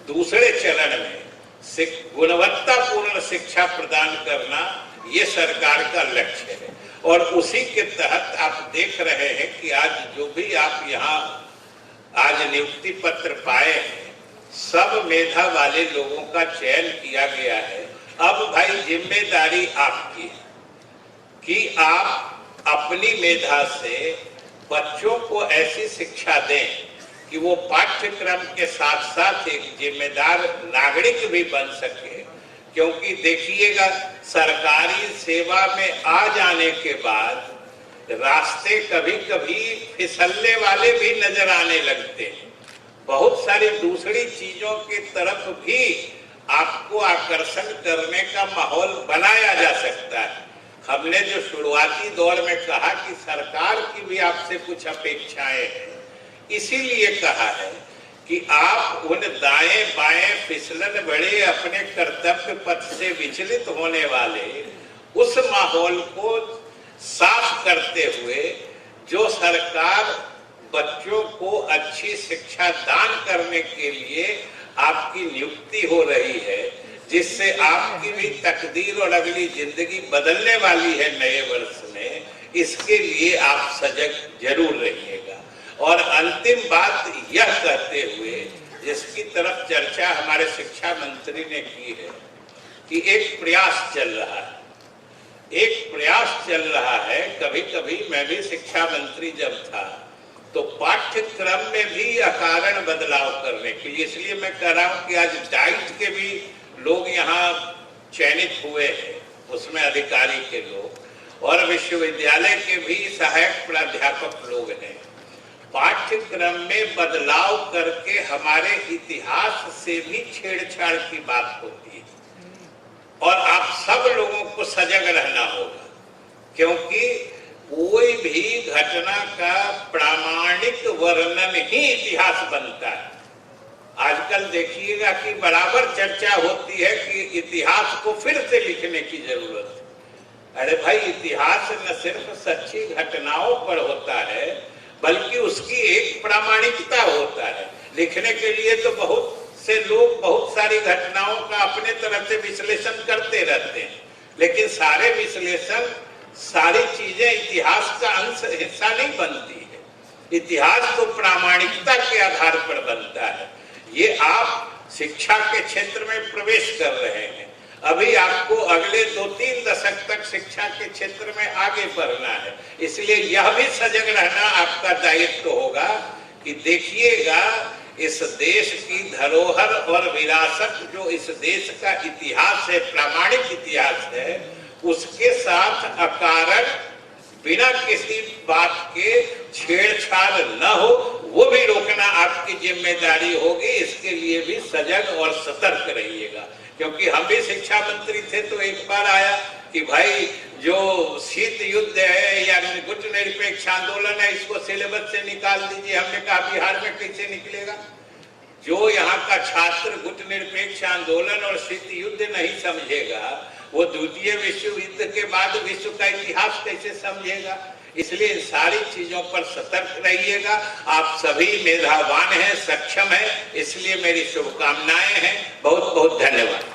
दूसरे चरण में गुणवत्तापूर्ण शिक्षा प्रदान करना ये सरकार का लक्ष्य है। और उसी के तहत आप देख रहे हैं कि आज जो भी आप यहाँ आज नियुक्ति पत्र पाए हैं, सब मेधा वाले लोगों का चयन किया गया है। अब भाई जिम्मेदारी आपकी है कि आप अपनी मेधा से बच्चों को ऐसी शिक्षा दें कि वो पाठ्यक्रम के साथ साथ एक जिम्मेदार नागरिक भी बन सके। क्योंकि देखिएगा, सरकारी सेवा में आ जाने के बाद रास्ते कभी कभी फिसलने वाले भी नजर आने लगते हैं। बहुत सारी दूसरी चीजों की तरफ भी आपको आकर्षण करने का माहौल बनाया जा सकता है। हमने जो शुरुआती दौर में कहा कि सरकार की भी आपसे कुछ अपेक्षाएं हैं, इसीलिए कहा है कि आप उन दाएं बाएं फिसलन बड़े अपने कर्तव्य पथ से विचलित होने वाले उस माहौल को साफ करते हुए जो सरकार बच्चों को अच्छी शिक्षा दान करने के लिए आपकी नियुक्ति हो रही है, जिससे आपकी भी तकदीर और अगली जिंदगी बदलने वाली है नए वर्ष में, इसके लिए आप सजग जरूर रहिएगा। और अंतिम बात यह कहते हुए, जिसकी तरफ चर्चा हमारे शिक्षा मंत्री ने की है, कि एक प्रयास चल रहा है, एक प्रयास चल रहा है। कभी कभी मैं भी शिक्षा मंत्री जब था तो पाठ्यक्रम में भी अकारण बदलाव करने के लिए, इसलिए मैं कह रहा हूं कि आज डाइट के भी लोग यहाँ चयनित हुए हैं, उसमें अधिकारी के लोग, और विश्वविद्यालय के भी सहायक प्राध्यापक लोग हैं। पाठ्यक्रम में बदलाव करके हमारे इतिहास से भी छेड़छाड़ की बात होती है, और आप सब लोगों को सजग रहना होगा। क्योंकि कोई भी घटना का प्रामाणिक वर्णन ही इतिहास बनता है। आजकल देखिएगा कि बराबर चर्चा होती है कि इतिहास को फिर से लिखने की जरूरत है। अरे भाई, इतिहास न सिर्फ सच्ची घटनाओं पर होता है, बल्कि उसकी एक प्रामाणिकता होता है। लिखने के लिए तो बहुत से लोग बहुत सारी घटनाओं का अपने तरफ से विश्लेषण करते रहते हैं, लेकिन सारे विश्लेषण, सारी चीजें इतिहास का अंश हिस्सा नहीं बनती है। इतिहास तो प्रामाणिकता के आधार पर बनता है। ये आप शिक्षा के क्षेत्र में प्रवेश कर रहे हैं, अभी आपको अगले 2-3 दशक तक शिक्षा के क्षेत्र में आगे बढ़ना है। इसलिए यह भी सजग रहना आपका दायित्व होगा कि देखिएगा, इस देश की धरोहर और विरासत, जो इस देश का इतिहास है, प्रामाणिक इतिहास है, उसके साथ अकारण बिना किसी बात के छेड़छाड़ न हो, वो भी रोकना आपकी जिम्मेदारी होगी। इसके लिए भी सजग और सतर्क रहिएगा। क्योंकि हम भी शिक्षा मंत्री थे तो एक बार आया कि भाई, जो शीत युद्ध है या गुट निरपेक्ष आंदोलन है, इसको सिलेबस से निकाल दीजिए। हमने कहा बिहार में कैसे निकलेगा? जो यहाँ का छात्र गुट निरपेक्ष आंदोलन और शीत युद्ध नहीं समझेगा, वो द्वितीय विश्व युद्ध के बाद विश्व का इतिहास कैसे समझेगा? इसलिए इन सारी चीजों पर सतर्क रहिएगा। आप सभी मेधावान हैं, सक्षम हैं, इसलिए मेरी शुभकामनाएं हैं। बहुत बहुत धन्यवाद।